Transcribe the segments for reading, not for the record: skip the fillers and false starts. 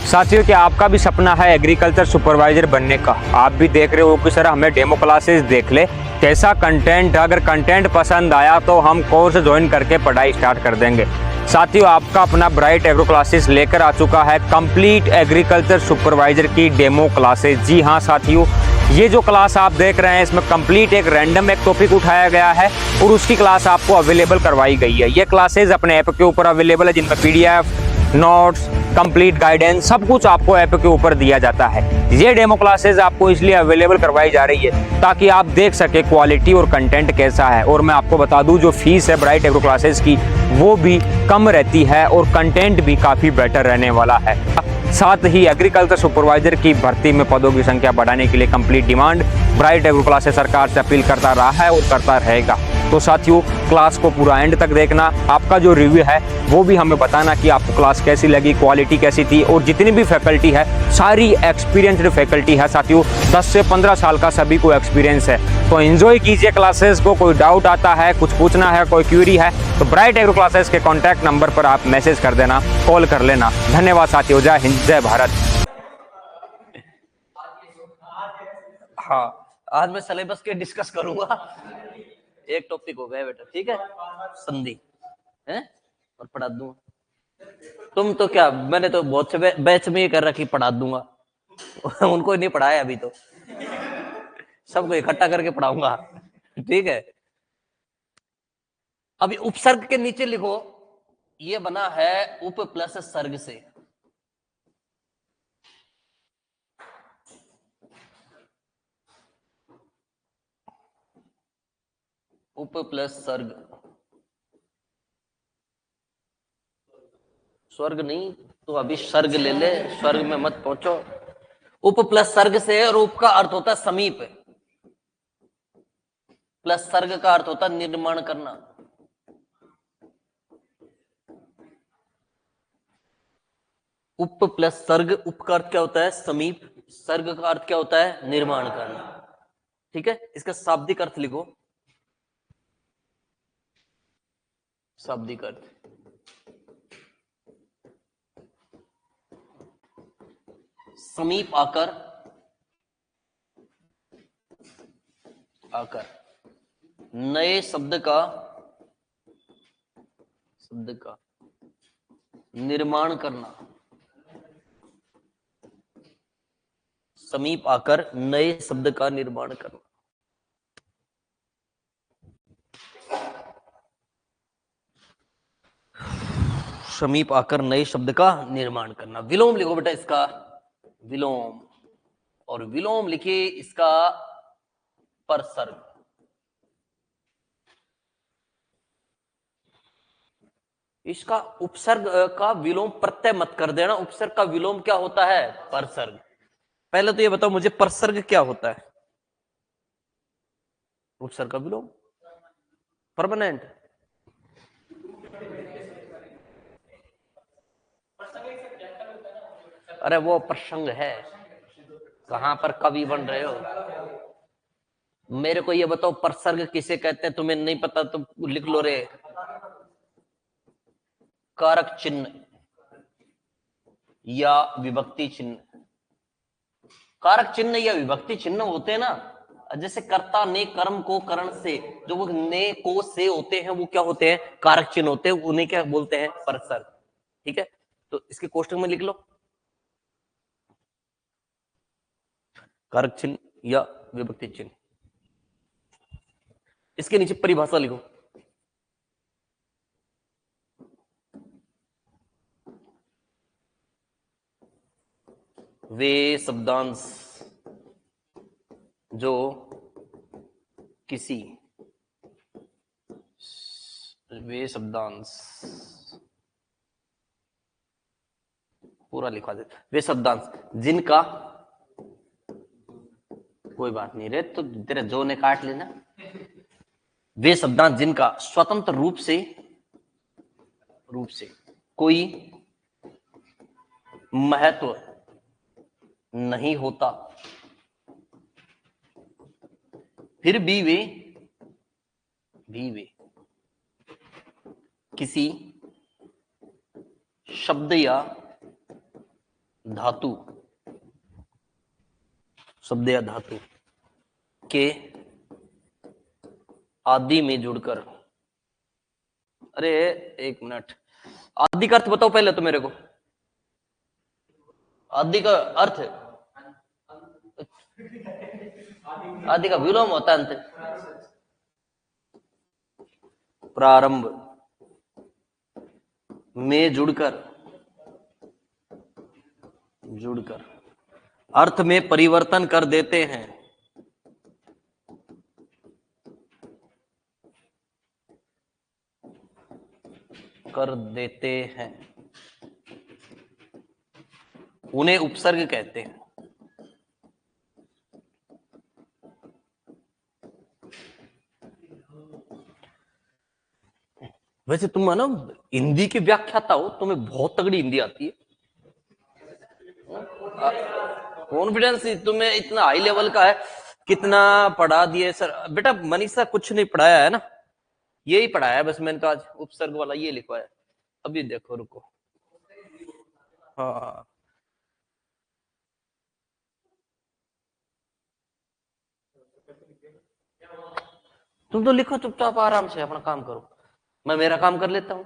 साथियों, क्या आपका भी सपना है एग्रीकल्चर सुपरवाइजर बनने का? आप भी देख रहे हो कि सर हमें डेमो क्लासेस देख ले, कैसा कंटेंट, अगर कंटेंट पसंद आया तो हम कोर्स ज्वाइन करके पढ़ाई स्टार्ट कर देंगे। साथियों, आपका अपना ब्राइट एग्रो क्लासेस लेकर आ चुका है कंप्लीट एग्रीकल्चर सुपरवाइजर की डेमो क्लासेस। जी हाँ साथियों, ये जो क्लास आप देख रहे हैं इसमें कंप्लीट एक रैंडम एक टॉपिक उठाया गया है और उसकी क्लास आपको अवेलेबल करवाई गई है। ये क्लासेस अपने ऐप के ऊपर अवेलेबल है, जिनमें PDF, नोट्स, कंप्लीट गाइडेंस सब कुछ आपको ऐप के ऊपर दिया जाता है। ये डेमो क्लासेस आपको इसलिए अवेलेबल करवाई जा रही है ताकि आप देख सके क्वालिटी और कंटेंट कैसा है। और मैं आपको बता दूं, जो फीस है ब्राइट एग्रो क्लासेस की वो भी कम रहती है और कंटेंट भी काफ़ी बेटर रहने वाला है। साथ ही एग्रीकल्चर सुपरवाइजर की भर्ती में पदों की संख्या बढ़ाने के लिए complete demand bright agro classes सरकार से अपील करता रहा है और करता रहेगा। तो साथियों, क्लास को पूरा एंड तक देखना, आपका जो रिव्यू है वो भी हमें बताना कि आपको क्लास कैसी लगी, क्वालिटी कैसी थी। और जितनी भी फैकल्टी है सारी एक्सपीरियंस्ड फैकल्टी है साथियों, 10 से 15 साल का सभी को एक्सपीरियंस है। तो एंजॉय कीजिए क्लासेस को। कोई डाउट आता है, कुछ पूछना है, कोई क्यूरी है तो ब्राइट एग्रो क्लासेस के कॉन्टैक्ट नंबर पर आप मैसेज कर देना, कॉल कर लेना। धन्यवाद साथियों। जय हिंद, जय भारत। हाँ, आज मैं सिलेबस के डिस्कस करूंगा। एक टॉपिक हो गया बेटा, ठीक है, संधि है और पढ़ा दूंगा। तुम तो क्या, मैंने तो बहुत से बैच में ये कर रखी पढ़ा दूंगा। उनको नहीं पढ़ाया अभी तो, सबको इकट्ठा करके पढ़ाऊंगा, ठीक है। अभी उपसर्ग के नीचे लिखो, ये बना है उप प्लस सर्ग से। उप प्लस सर्ग, स्वर्ग नहीं तो अभी सर्ग ले ले, स्वर्ग में मत पहुंचो। उप प्लस सर्ग से, और उप का अर्थ होता है समीप, प्लस सर्ग का अर्थ होता है निर्माण करना। उप प्लस सर्ग, उप का अर्थ क्या होता है समीप, सर्ग का अर्थ क्या होता है निर्माण करना, ठीक है। इसका शाब्दिक अर्थ लिखो, शाब्दिक अर्थ समीप आकर, आकर नए शब्द का निर्माण करना, समीप आकर नए शब्द का निर्माण करना। समीप आकर नए शब्द का निर्माण करना। विलोम लिखो बेटा इसका, विलोम, और विलोम लिखिए इसका परसर्ग। इसका उपसर्ग का विलोम प्रत्यय मत कर देना, उपसर्ग का विलोम क्या होता है परसर्ग। पहले तो ये बताओ मुझे परसर्ग क्या होता है? उपसर्ग का विलोम परमानेंट, अरे वो प्रसंग है, कहां पर कवि बन रहे हो? मेरे को ये बताओ परसर्ग किसे कहते हैं, तुम्हें नहीं पता तो लिख लो रे। कारक चिन्ह या विभक्ति चिन्ह, कारक चिन्ह या विभक्ति चिन्ह होते हैं ना, जैसे कर्ता ने कर्म को करण से, जो वो ने को से होते हैं वो क्या होते हैं कारक चिन्ह होते हैं, उन्हें क्या बोलते हैं परसर्ग, ठीक है। तो इसके कोष्टक में लिख लो कारक चिन्ह या विभक्ति चिन्ह। इसके नीचे परिभाषा लिखो, वे शब्दांश जो किसी, वे शब्दांश पूरा लिखवा दे, वे शब्दांश जिनका, कोई बात नहीं रे, तो तेरे जो ने काट लेना। वे शब्दांश जिनका स्वतंत्र रूप से कोई महत्व नहीं होता, फिर भी वे किसी शब्द या धातु, शब्द या धातु के आदि में जुड़कर, अरे एक मिनट, आदि का अर्थ बताओ पहले तो मेरे को, आदि का अर्थ, आदि का विलोम होता है अंत, प्रारंभ में जुड़कर, जुड़कर अर्थ में परिवर्तन कर देते हैं, कर देते हैं, उन्हें उपसर्ग कहते हैं। वैसे तुम है ना हिंदी की व्याख्याता हो, तुम्हें बहुत तगड़ी हिंदी आती है, कॉन्फिडेंस तुम्हें इतना हाई लेवल का है। कितना पढ़ा दिए सर? बेटा मनीषा कुछ नहीं पढ़ाया है ना, यही पढ़ाया है बस, मैंने तो आज उपसर्ग वाला ये लिखवाया। अभी देखो रुको, हाँ तुम तो लिखो चुपचाप आराम से, अपना काम करो, मैं मेरा काम कर लेता हूं।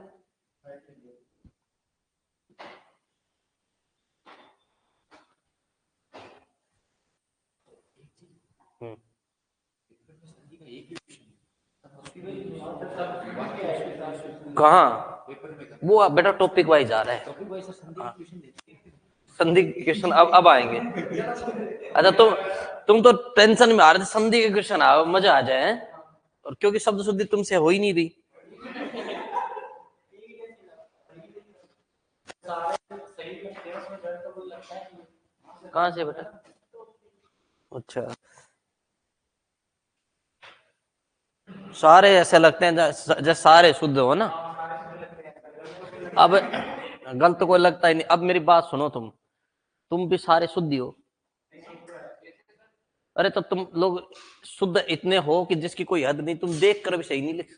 कहाँ वो बेटा टॉपिक वाइज आ रहा है, संधि क्वेश्चन अब आएंगे। अच्छा तुम तो टेंशन में आ रहे थे, संधि के क्वेश्चन आओ मजा आ जाए, और क्योंकि शब्द शुद्धि तुमसे हो ही नहीं रही। कहां से बेटा? अच्छा सारे ऐसे लगते हैं जैसे सारे शुद्ध हो ना, अब गलत कोई लगता ही नहीं। अब मेरी बात सुनो, तुम भी सारे शुद्धि हो, अरे तो तुम लोग शुद्ध इतने हो कि जिसकी कोई हद नहीं, तुम देख कर भी सही नहीं लिख,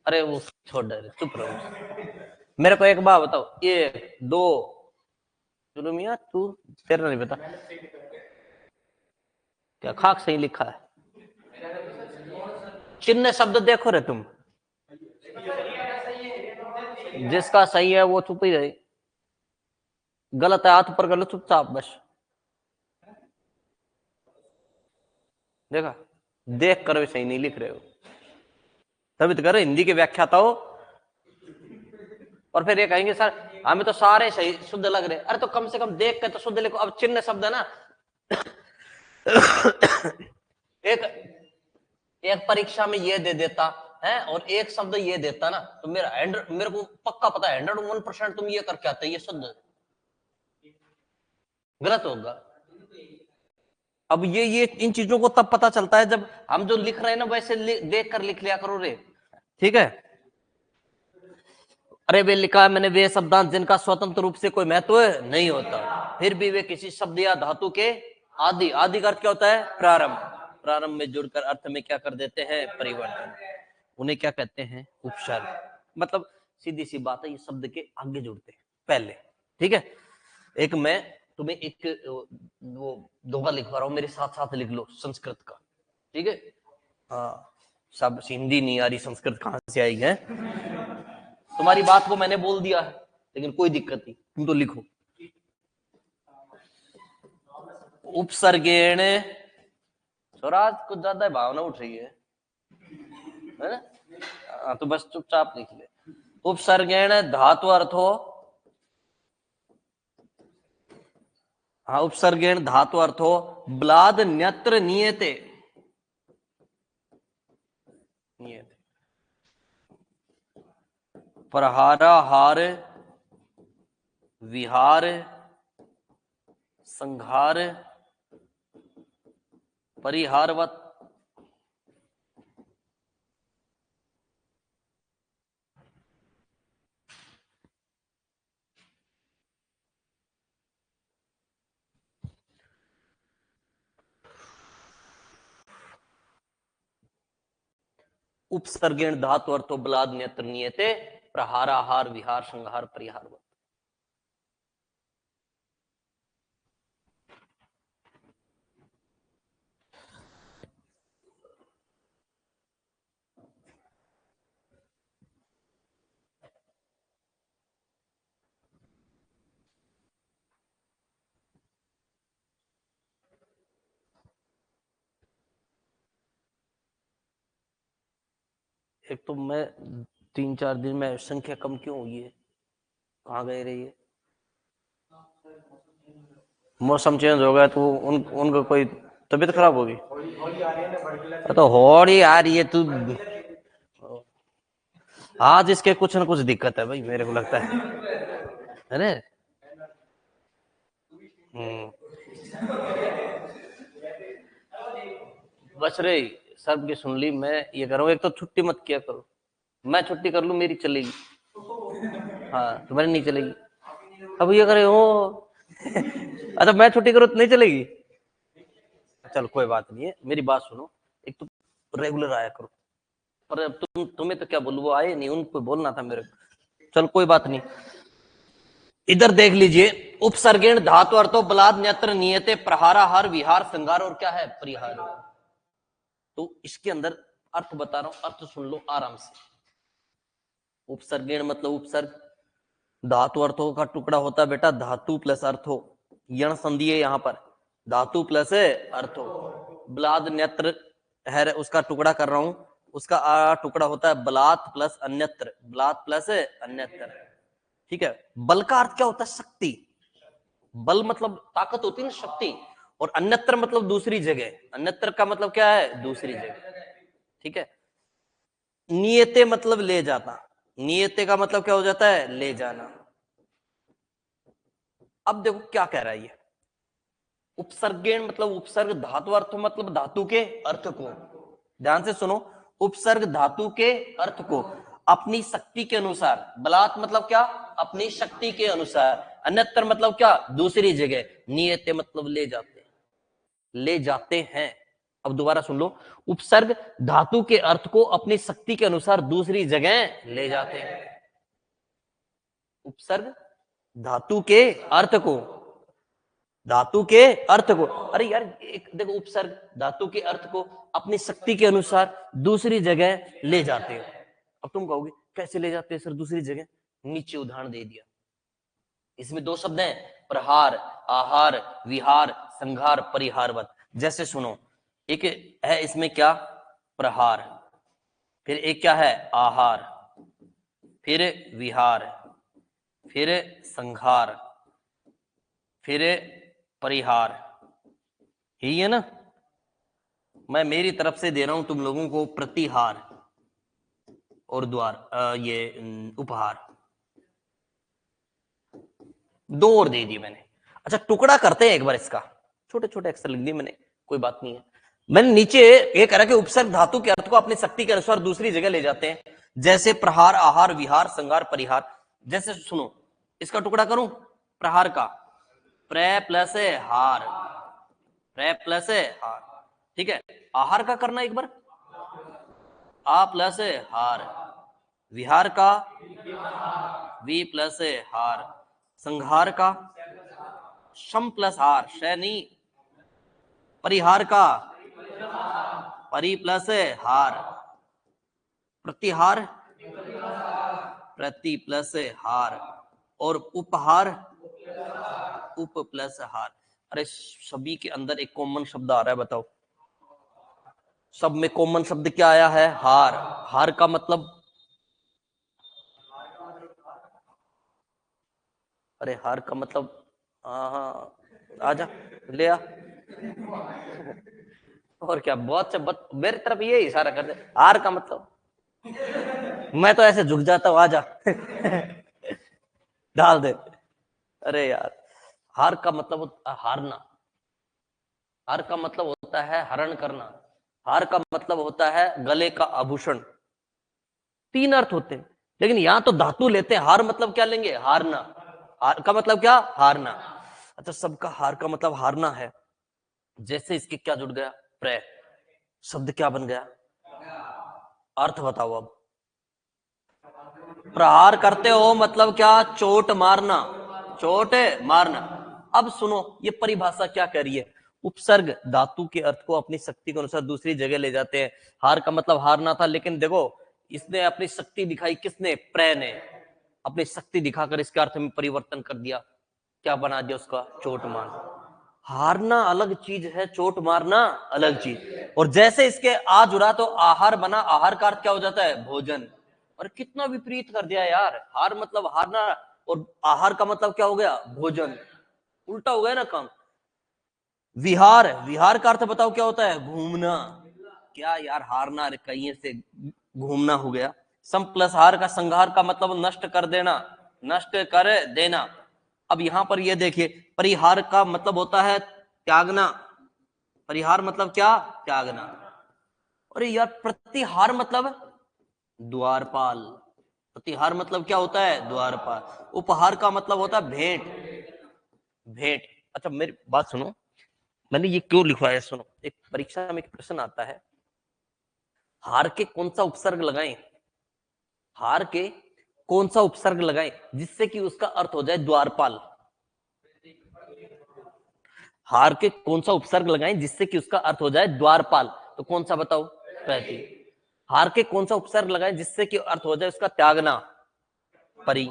अरे वो छोड़ दे, चुप रहो। मेरे को एक बात बताओ, ये दो चलो मियाँ, तू तेरा नहीं पता क्या खाक सही लिखा है? चिन्ह शब्द देखो रे तुम, जिसका सही है वो चुप ही रहे, गलत है हाथ पर कर लो चुपचाप बस। देखा, देख कर भी सही नहीं लिख रहे हो, तभी तो कह रहे हिंदी की व्याख्याता हो, और फिर ये कहेंगे सर हमें तो सारे सही शुद्ध लग रहे। अरे तो कम से कम देख कर तो शुद्ध लिखो। अब चिन्ह शब्द है ना एक एक परीक्षा में ये दे देता है और एक शब्द ये देता ना, तो मेरे को पक्का पता है 101% तुम ये करके आते, ये शुद्ध गलत होगा। अब ये इन चीजों को तब पता चलता है जब हम जो लिख रहे हैं ना वैसे देख कर लिख लिया करो रे, ठीक है? अरे वे लिखा है मैंने, वे शब्दांश जिनका स्वतंत्र रूप से कोई महत्व नहीं होता, फिर भी वे किसी शब्द या धातु के आदि, आदि का अर्थ क्या होता है? प्रारंभ, प्रारंभ में जुड़कर अर्थ में क्या कर देते हैं? परिवर्तन, उन्हें क्या कहते हैं? उपसर्ग। मतलब सीधी सी बात है, ये शब्द के आगे जुड़ते हैं पहले, ठीक है? एक मैं तुम्हें एक वो दोहा लिखवा रहा हूं, मेरे साथ साथ लिख लो, संस्कृत का, ठीक है? हाँ सब हिंदी नहीं आ रही, संस्कृत कहां से आई है? तुम्हारी बात को मैंने बोल दिया है, लेकिन कोई दिक्कत नहीं, तुम तो लिखो। उपसर्गेण, स्वराज कुछ ज्यादा भावना उठ रही है ना? तो बस चुपचाप लिख ले। उपसर्गेण धातु अर्थो, हाँ उपसर्गेण धातु अर्थो ब्लाद न्यत्र नियते, नियते प्रहाराहार विहार संहार परिहारवत, उपसर्गेण धातु अर्थो ब्लाद न्यत्र नियते प्रहाराहार विहार संहार परिहारवत। एक तो मैं 3-4 दिन में संख्या कम क्यों हुई है, कहाँ गए रही है? मौसम चेंज हो गया तो उनका कोई तबीयत खराब होगी। तो होली आ रही है तू, आज इसके कुछ ना कुछ दिक्कत है भाई, मेरे को लगता है। अरे बस रे, सब की सुन ली। मैं ये करूँ, एक तो छुट्टी मत किया करो। मैं छुट्टी कर लूं मेरी चलेगी, हाँ तुम्हारी नहीं चलेगी। अब ये करे हो अच्छा मैं छुट्टी करूँ तो नहीं चलेगी? चल कोई बात नहीं है, मेरी बात सुनो। एक तो रेगुलर आया करो, पर अब तुम्हें तो क्या बोलूं, वो आए नहीं, उनको बोलना था मेरे को। चल कोई बात नहीं। इधर देख लीजिए, उपसर्गेण धातु अर्थो बलाद न्यत्र नियते प्रहाराहार विहार संगार और क्या है परिहार। तो इसके अंदर अर्थ बता रहा हूं, अर्थ सुन लो आराम से। उपसर्गेण मतलब उपसर्ग, धातु अर्थों का टुकड़ा होता है बेटा धातु प्लस अर्थो, यण संधि है यहां पर, धातु प्लस अर्थो। ब्लाद नेत्र है उसका टुकड़ा कर रहा हूं, उसका टुकड़ा होता है बलात् प्लस अन्यत्र, बलात् प्लस अन्यत्र। ठीक है, बल का अर्थ क्या होता है? शक्ति। बल मतलब ताकत होती है ना, शक्ति। और अन्यत्र मतलब दूसरी जगह, अन्यत्र का मतलब क्या है? दूसरी जगह। ठीक है, नियते मतलब ले जाना, नियते का मतलब क्या हो जाता है? ले जाना। अब देखो क्या कह रहा है ये, उपसर्गेण मतलब उपसर्ग धातु अर्थ मतलब धातु के अर्थ को, ध्यान से सुनो, उपसर्ग धातु के अर्थ को अपनी शक्ति के अनुसार, बलात् मतलब क्या? अपनी शक्ति के अनुसार, अन्यत्र मतलब क्या? दूसरी जगह, नियते मतलब ले जाते हैं, ले जाते हैं। अब दोबारा सुन लो, उपसर्ग धातु के अर्थ को अपनी शक्ति के अनुसार दूसरी जगह ले जाते हैं। उपसर्ग धातु के अर्थ को, धातु के अर्थ को, अरे यार एक देखो, उपसर्ग धातु के अर्थ को अपनी शक्ति के अनुसार दूसरी जगह ले जाते हैं। अब तुम कहोगे कैसे ले जाते हैं सर दूसरी जगह? नीचे उदाहरण दे दिया, इसमें 2 शब्द हैं, प्रहार आहार विहार संघार परिहारवत। जैसे सुनो, एक है इसमें क्या? प्रहार, फिर एक क्या है? आहार, फिर विहार, फिर संघार, फिर परिहार, यही है ना? मैं मेरी तरफ से दे रहा हूं तुम लोगों को प्रतिहार और द्वार ये उपहार, 2 और दे दिए मैंने। अच्छा टुकड़ा करते हैं एक बार इसका, छोटे छोटे अक्षर लिख दिए मैंने, कोई बात नहीं है। मैंने नीचे ये कह रहा कि उपसर्ग धातु के अर्थ को अपनी शक्ति के अनुसार दूसरी जगह ले जाते हैं, जैसे प्रहार आहार विहार संगार परिहार। जैसे सुनो, इसका टुकड़ा करूं, प्रहार का, प्र प्लस हार, प्र प्लस हार। ठीक है, आहार का करना एक बार, आ प्लस हार, विहार का वी प्लस हार, संहार का शम प्लस हार, शैनी, परिहार का परि प्लस हार, प्रतिहार प्रति प्लस हार, और उपहार उप प्लस हार। अरे सभी के अंदर एक कॉमन शब्द आ रहा है, बताओ सब में कॉमन शब्द क्या आया है? हार। हार का मतलब, अरे हार का मतलब, हाँ आजा ले आ। और क्या, बहुत से मेरी तरफ ये इशारा कर दे, हार का मतलब, मैं तो ऐसे झुक जाता हूं, आजा डाल दे। अरे यार, हार का मतलब हारना, हार का मतलब होता है हरण करना, हार का मतलब होता है गले का आभूषण। 3 अर्थ होते हैं, लेकिन यहां तो धातु लेते हैं, हार मतलब क्या लेंगे? हारना। हार का मतलब क्या? हारना। अच्छा सबका हार का मतलब हारना है, जैसे इसके क्या जुड़ गया? प्र, शब्द क्या बन गया? अर्थ बताओ अब। प्रहार करते हो मतलब क्या? चोट मारना, चोट मारना। अब सुनो ये परिभाषा क्या कह रही है, उपसर्ग धातु के अर्थ को अपनी शक्ति के अनुसार दूसरी जगह ले जाते हैं। हार का मतलब हारना था, लेकिन देखो इसने अपनी शक्ति दिखाई, किसने? प्र ने अपनी शक्ति दिखाकर इसके अर्थ में परिवर्तन कर दिया, क्या बना दिया उसका? चोट मारना। हारना अलग चीज है, चोट मारना अलग चीज। और जैसे इसके आ जुड़ा तो आहार बना, आहार का अर्थ क्या हो जाता है? भोजन। और कितना विपरीत कर दिया यार, हार मतलब हारना और आहार का मतलब क्या हो गया? भोजन। उल्टा हो गया ना काम। विहार, विहार का अर्थ बताओ क्या होता है? घूमना। क्या यार, हारना कहीं से घूमना हो गया। सम प्लस हार का संहार का मतलब नष्ट कर देना, नष्ट कर देना। अब यहां पर ये देखिए, परिहार का मतलब होता है त्यागना। परिहार मतलब क्या? त्यागना। अरे यार, प्रतिहार मतलब द्वारपाल। प्रतिहार मतलब क्या होता है? द्वारपाल। उपहार का मतलब होता है भेंट। भेंट। अच्छा मेरी बात सुनो, मैंने ये क्यों लिखवाया सुनो। एक परीक्षा में एक प्रश्न आता है, हार के कौन सा उपसर्ग लगाएं? हार के कौन सा उपसर्ग लगाएं जिससे कि उसका अर्थ हो जाए द्वारपाल? हार के कौन सा उपसर्ग लगाएं जिससे कि उसका अर्थ हो जाए द्वारपाल? तो कौन सा बताओ? प्रति। हार के कौन सा उपसर्ग लगाएं जिससे कि अर्थ हो जाए उसका त्यागना? परी।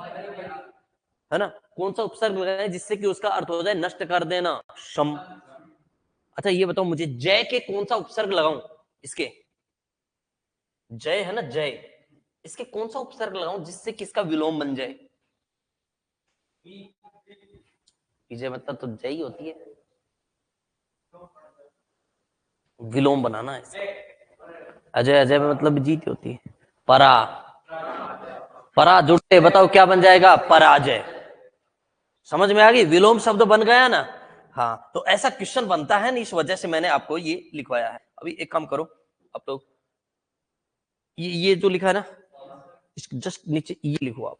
है ना? कौन सा उपसर्ग लगाएं जिससे कि उसका अर्थ हो जाए नष्ट कर देना? शम। अच्छा ये बताओ मुझे, जय के कौन सा उपसर्ग लगाऊं? इसके जय है ना, जय, इसके कौन सा उपसर्ग लगाऊं जिससे किसका विलोम बन जाए? विजय मतलब तो जय ही होती है, विलोम बनाना है इसका। अजय, अजय में मतलब जीत होती है। परा, परा जुटे, बताओ क्या बन जाएगा? पराजय। समझ में आ गई? विलोम शब्द बन गया ना। हाँ, तो ऐसा क्वेश्चन बनता है ना, इस वजह से मैंने आपको ये लिखवाया है। अभी एक काम करो आप लोग, ये जो लिखा है ना, इसके जस्ट नीचे ये लिखो आप।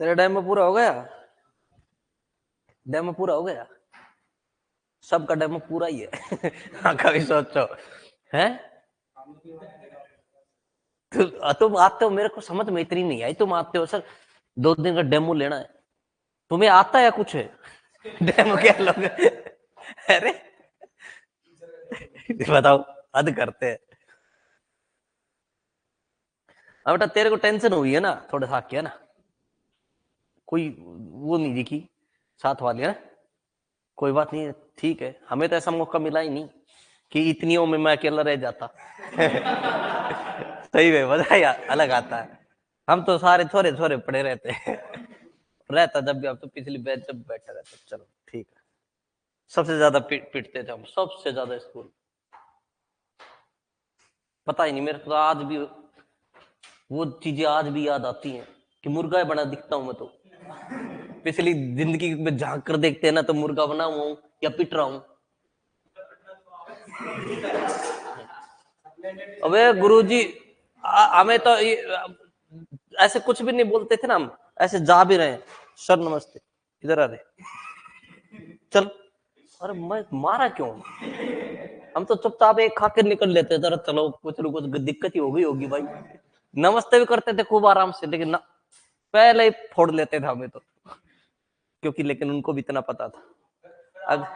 तेरा डेमो पूरा हो गया? डेमो पूरा हो गया? सबका डेमो पूरा ही है। हाँ, कभी सोचो है। तुम आते हो, मेरे को समझ में इतनी नहीं आई। तुम आते हो सर, 2 दिन का डेमो लेना है, तुम्हें आता है कुछ है? डेमो क्या लोग? अरे बताओ, हद करते हैं। अब बेटा तेरे को टेंशन हुई है ना, थोड़ा सा क्या ना, कोई वो नहीं दिखी साथ वाली है। कोई बात नहीं, ठीक है, हमें तो ऐसा मौका मिला ही नहीं कि इतनियों में मैं अकेला रह जाता। सही में मजा यार अलग आता है। हम तो सारे छोरे छोरे पड़े रहते हैं। रहता जब भी, अब तो पिछली बेंच पे बैठे रहते। चलो ठीक है। सबसे ज्यादा पीटते थे हम, सबसे ज्यादा स्कूल। पता ही नहीं, मेरे को तो आज भी वो चीजें आज भी याद आती हैं कि मुर्गा बना दिखता हूं मैं तो। पिछली जिंदगी में झांक कर देखते हैं ना, तो मुर्गा बना हुआ हूं या पिट रहा हूं। अबे गुरुजी हमें तो ऐसे कुछ भी नहीं बोलते थे ना, हम ऐसे जा भी रहे हैं, सर नमस्ते, इधर आ रहे, चल। अरे मैं मारा क्यों? हम तो चुपचाप एक खा के निकल लेते थे, चलो कुछ न कुछ दिक्कत ही हो गई होगी भाई। नमस्ते भी करते थे खूब आराम से, लेकिन ना, पहले ही फोड़ लेते थे हमें तो, क्योंकि लेकिन उनको भी इतना पता था। अब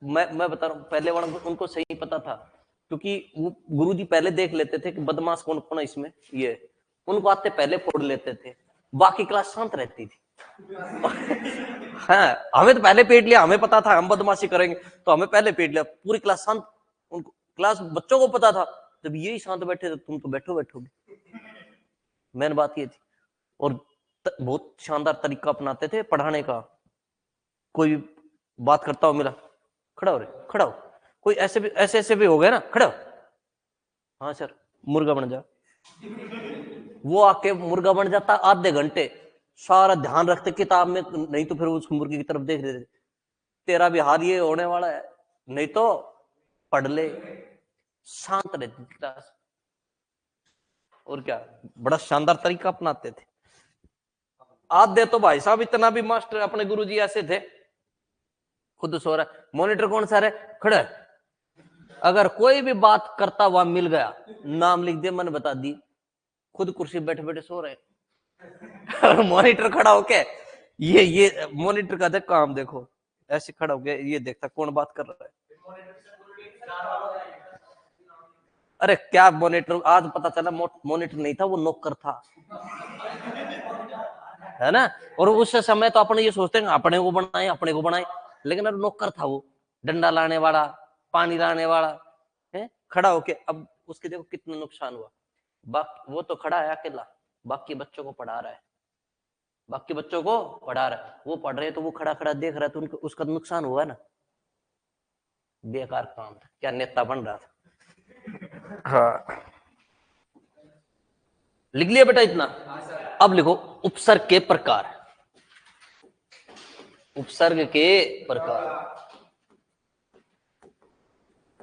मैं बता रहा हूँ, पहले वाला उनको सही पता था, क्योंकि वो गुरुजी पहले देख लेते थे कि बदमाश कौन कौन है इसमें, ये उनको आते पहले फोड़ लेते थे, बाकी क्लास शांत रहती थी। हाँ, हमें तो पहले पेट लिया, हमें पता था हम बदमाशी करेंगे, तो हमें पहले पेट लिया, पूरी क्लास शांत। उनको क्लास बच्चों को पता था, जब यही शांत बैठे थे, तुम तो बैठोगे। मेन बात ये थी। और बहुत शानदार तरीका अपनाते थे पढ़ाने का। कोई बात करता हो, मिला, खड़ा हो रे, खड़ा हो। कोई ऐसे भी हो गया ना, खड़ा हो, हाँ सर, मुर्गा बन जा। वो आके मुर्गा बन जाता आधे घंटे, सारा ध्यान रखते किताब में, नहीं तो फिर उस मुर्गे की तरफ देख रहे थे, तेरा भी हाल ये होने वाला है, नहीं तो पढ़ ले। शांत रहती थी क्लास। और क्या, बड़ा शानदार तरीका अपनाते थे। आधे तो भाई साहब, इतना भी मास्टर अपने गुरुजी ऐसे थे, खुद सो रहा है, मॉनिटर कौन सा है, खड़ा है, अगर कोई भी बात करता हुआ मिल गया, नाम लिख दिया, मैंने बता दी, खुद कुर्सी बैठे बैठे सो रहे। और मॉनिटर खड़ा होके, ये मॉनिटर का देख काम, देखो ऐसे खड़ा हो गया, ये देखता कौन बात कर रहा है। अरे क्या मॉनिटर, आज पता चला मॉनिटर नहीं था, वो नौकर था, है ना। और उस समय तो अपने ये सोचते हैं अपने को बनाए, लेकिन अरे नौकर था वो, डंडा लाने वाला, पानी लाने वाला है, खड़ा होके। अब उसके देखो कितना नुकसान हुआ, वो तो खड़ा है अकेला, बाकी बच्चों को पढ़ा रहा है, वो पढ़ रहे, तो वो खड़ा खड़ा देख रहा है, तो उनको उसका नुकसान हुआ ना। बेकार काम था, क्या नेता बन रहा था। हाँ, लिख लिया बेटा इतना। अब लिखो उपसर्ग के प्रकार। उपसर्ग के प्रकार,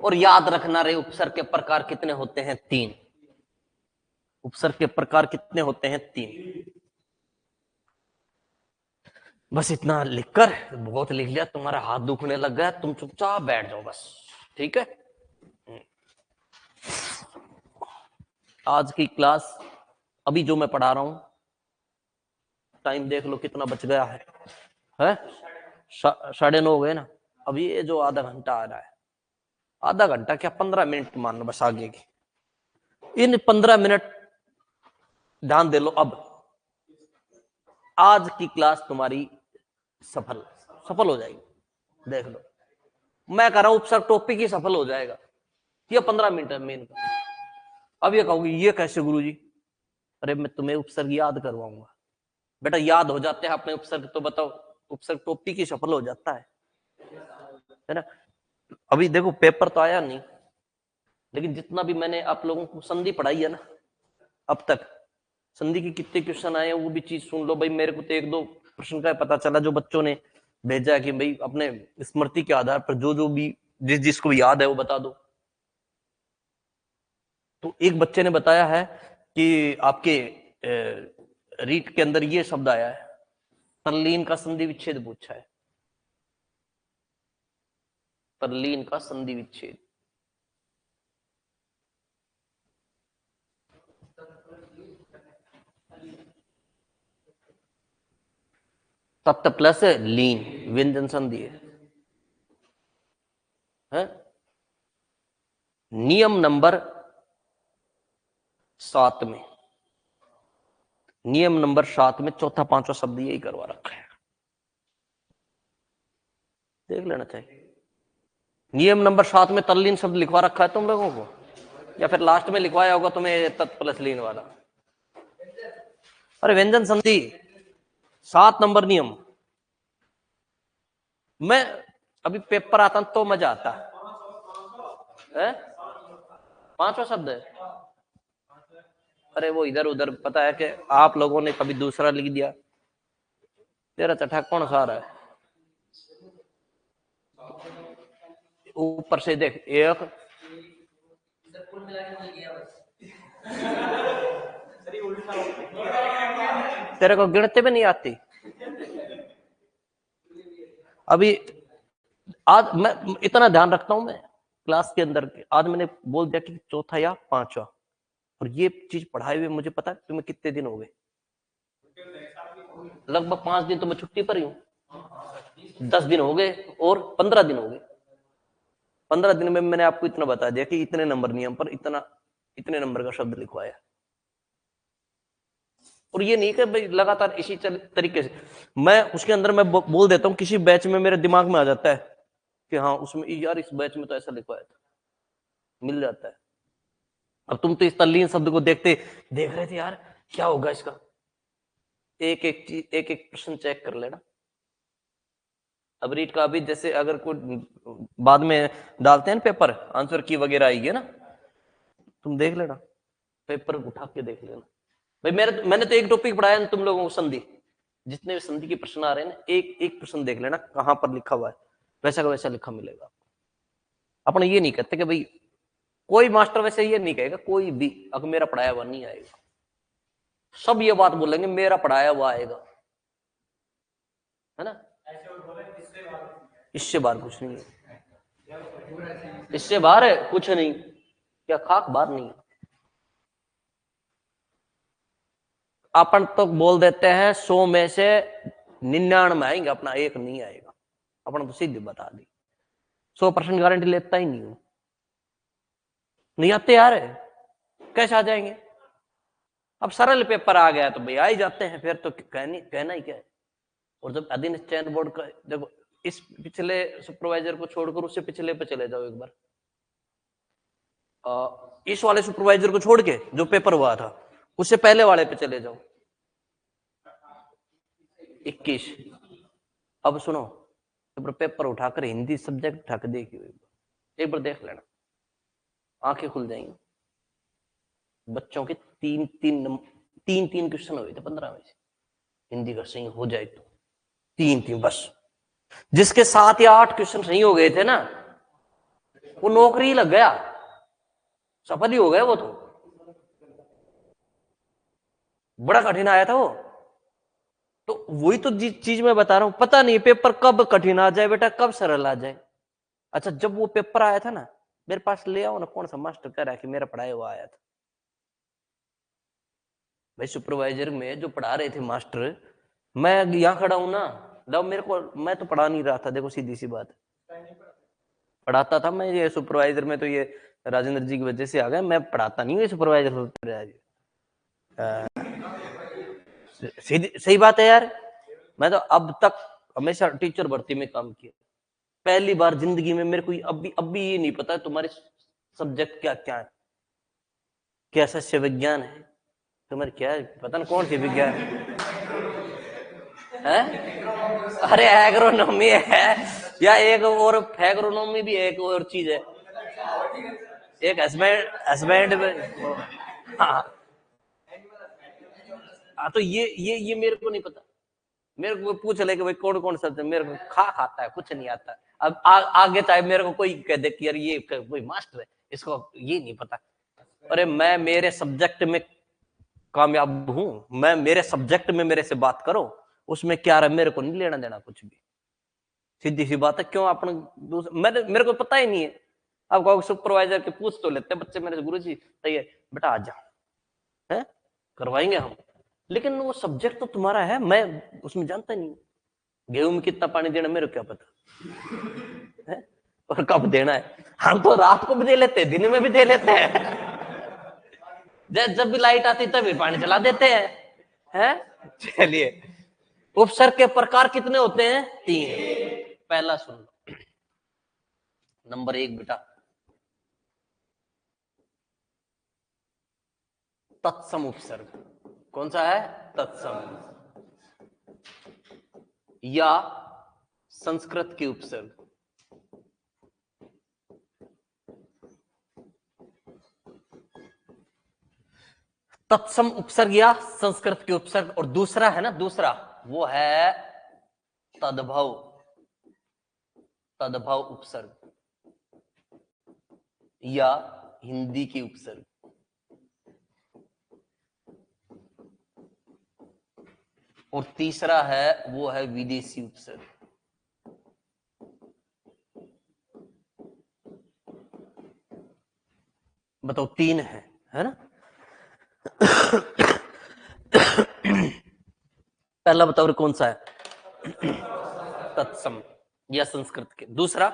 और याद रखना रे, उपसर्ग के प्रकार कितने होते हैं, 3। उपसर्ग के प्रकार कितने होते हैं, 3। बस इतना लिखकर, बहुत लिख लिया, तुम्हारा हाथ दुखने लग गया, तुम चुपचाप बैठ जाओ बस, ठीक है। आज की क्लास, अभी जो मैं पढ़ा रहा हूं, टाइम देख लो कितना बच गया है 9:30 हो गए ना। अभी ये जो आधा घंटा आ रहा है, आधा घंटा क्या, 15 मिनट मान लो बस आगे की, इन 15 मिनट ध्यान दे लो। अब आज की क्लास तुम्हारी सफल हो जाएगी, देख लो, मैं कह रहा हूं उपसर्ग टॉपिक ही सफल हो जाएगा, ये 15 मिनट है मेन का। अब ये कहोगे ये कैसे गुरुजी? अरे मैं तुम्हें उपसर्ग याद करवाऊंगा बेटा, याद हो जाते हैं अपने उपसर्ग, तो बताओ, उपसर्ग टॉपिक ही सफल हो जाता है ना। अभी देखो पेपर तो आया नहीं, लेकिन जितना भी मैंने आप लोगों को संधि पढ़ाई है ना अब तक, संधि के कितने क्वेश्चन आए हैं वो भी चीज सुन लो भाई। मेरे को तो 1-2 प्रश्न का पता चला, जो बच्चों ने भेजा है कि भाई अपने स्मृति के आधार पर जो भी जिसको याद है वो बता दो। तो एक बच्चे ने बताया है कि आपके रीट के अंदर ये शब्द आया है, तल्लीन का संधि विच्छेद पूछा है, तल्लीन का संधि विच्छेद। तत्त प्लस लीन व्यंजन संधि है। नियम नंबर 7 में, नियम नंबर 7 में चौथा पांचवा शब्द यही करवा रखा है, देख लेना चाहिए। नियम नंबर 7 में तल्लीन शब्द लिखवा रखा है तुम लोगों को, या फिर लास्ट में लिखवाया होगा तुम्हें तत् प्लस लीन वाला। अरे व्यंजन संधि 7 नंबर नियम। मैं अभी पेपर आता तो मजा आता है, 5वां शब्द है। अरे वो इधर उधर, पता है कि आप लोगों ने कभी दूसरा लिख दिया, तेरा चटा कौन खा रहा है। ऊपर से देख, एक तेरे को गिनते भी नहीं आती। अभी आज मैं इतना ध्यान रखता हूं मैं क्लास के अंदर, आज मैंने बोल दिया कि चौथा या पांचवा, और ये चीज पढ़ाई हुए मुझे पता है तुम्हें कितने दिन हो गए, लगभग 5 दिन तो मैं छुट्टी पर ही हूं, 10 दिन हो गए और 15 दिन हो गए। 15 दिन में मैंने आपको इतना बता दिया कि इतने नंबर नियम पर इतने नंबर का शब्द लिखवाया। और ये नहीं कि भाई लगातार इसी तरीके से मैं उसके अंदर मैं बोल देता हूं, किसी बैच में मेरे दिमाग में आ जाता है कि हाँ उसमें यार इस बैच में तो ऐसा लिखवाया था, मिल जाता है। अब तुम तो इस तल्लीन शब्द को देख रहे थे यार क्या होगा इसका, एक एक चीज एक एक प्रश्न चेक कर लेना। अब रीट का भी जैसे अगर कोई बाद में डालते हैं पेपर आंसर की वगैरह आएगी ना, तुम देख लेना, पेपर उठा के देख लेना। भाई मैंने तो एक टॉपिक पढ़ाया ना तुम लोगों को, संधि, जितने भी संधि के प्रश्न आ रहे हैं ना, एक एक प्रश्न देख लेना कहां पर लिखा हुआ है, वैसा का वैसा लिखा मिलेगा। अपन ये नहीं कहते कि भाई कोई मास्टर वैसे ये नहीं कहेगा कोई भी अगर मेरा पढ़ाया हुआ नहीं आएगा, सब ये बात बोलेंगे मेरा पढ़ाया हुआ आएगा, है ना। इससे बाहर कुछ नहीं है, इससे बाहर है कुछ नहीं, क्या खाक बाहर नहीं। अपन तो बोल देते हैं 100 में से 99 आएंगे, अपना एक नहीं आएगा, अपन तो सीधी बता दी, 100% गारंटी लेता ही नहीं हूं। नहीं आते यार, कैसे आ जाएंगे। अब सरल पेपर आ गया तो भाई आ ही जाते हैं, फिर तो कहना ही क्या है। और जब अधीन चयन बोर्ड का देखो, इस पिछले सुपरवाइजर को छोड़कर उससे पिछले पे चले जाओ एक बार, इस वाले सुपरवाइजर को छोड़ के जो पेपर हुआ था उससे पहले वाले पे चले जाओ, 21। अब सुनो, पेपर उठाकर हिंदी सब्जेक्ट उठा के देखिए, एक बार देख लेना, आंखें खुल जाएंगी। बच्चों के तीन क्वेश्चन हुए थे 15 में से, हिंदी का सही हो जाए तो 3 बस। जिसके 7 या 8 क्वेश्चन सही हो गए थे ना, वो नौकरी लग गया, सफल ही हो गया वो, तो बड़ा कठिन आया था वो। तो वही तो चीज मैं बता रहा हूं, पता नहीं पेपर कब कठिन आ जाए बेटा, कब सरल आ जाए। अच्छा जब वो पेपर आया था ना, मेरे पास ले आओ ना, कौन सा मास्टर कह रहा है कि मेरा पढ़ाया हुआ आया था। भाई सुपरवाइजर में जो पढ़ा रहे थे मास्टर, मैं यहां खड़ा हूं ना, जब मेरे को, मैं तो पढ़ा नहीं रहा था, देखो सीधी सी बात, पढ़ाता था मैं, ये सुपरवाइजर में तो ये राजेंद्र जी की वजह से आ गया, मैं पढ़ाता नहीं हूँ सुपरवाइजर। सही बात है यार, मैं तो अब तक हमेशा टीचर भर्ती में काम किया, पहली बार जिंदगी में मेरे को अभी ये नहीं पता तुम्हारे सब्जेक्ट क्या क्या है, क्या सस्य विज्ञान है तुम्हारे, क्या है पता ना कौन सी विज्ञान है? अरे एग्रोनॉमी है, या एक और एग्रोनॉमी भी एक और चीज है, एक हस्बैंड हाँ। तो ये मेरे को नहीं पता, मेरे को पूछ ले कि भाई कौन कौन सा, मेरे को खाता है, कुछ नहीं आता। अब आगे चाहे मेरे को कोई कह दे कि यार ये कोई मास्टर है, इसको ये नहीं पता। अरे मैं मेरे सब्जेक्ट में कामयाब हूं, मैं मेरे सब्जेक्ट में मेरे से बात करो, उसमें क्या रहा मेरे को नहीं लेना देना कुछ भी, सीधी सी बात है। क्यों अपन मेरे को पता ही नहीं है। अब सुपरवाइजर के पूछ तो लेते बच्चे मेरे से, गुरुजी सही है बेटा आ जा, है करवाएंगे हम, लेकिन वो सब्जेक्ट तो तुम्हारा है, मैं उसमें जानता नहीं, गेहूं में कितना पानी देना मेरे को क्या पता है? और कब देना है, हम तो रात को भी दे लेते हैं, दिन में भी दे लेते हैं, जब भी लाइट आती तभी पानी चला देते हैं। चलिए, उपसर्ग के प्रकार कितने होते हैं? 3। पहला सुन लो, नंबर 1 बेटा, तत्सम उपसर्ग। कौन सा है? तत्सम, या संस्कृत के उपसर्ग। तत्सम उपसर्ग या संस्कृत के उपसर्ग। और दूसरा है ना, दूसरा वो है तद्भव, तद्भव उपसर्ग। या हिंदी की उपसर्ग। और तीसरा है वो है विदेशी उपसर्ग। बताओ, तीन है ना। पहला बताओ कौन सा है? तत्सम या संस्कृत के। दूसरा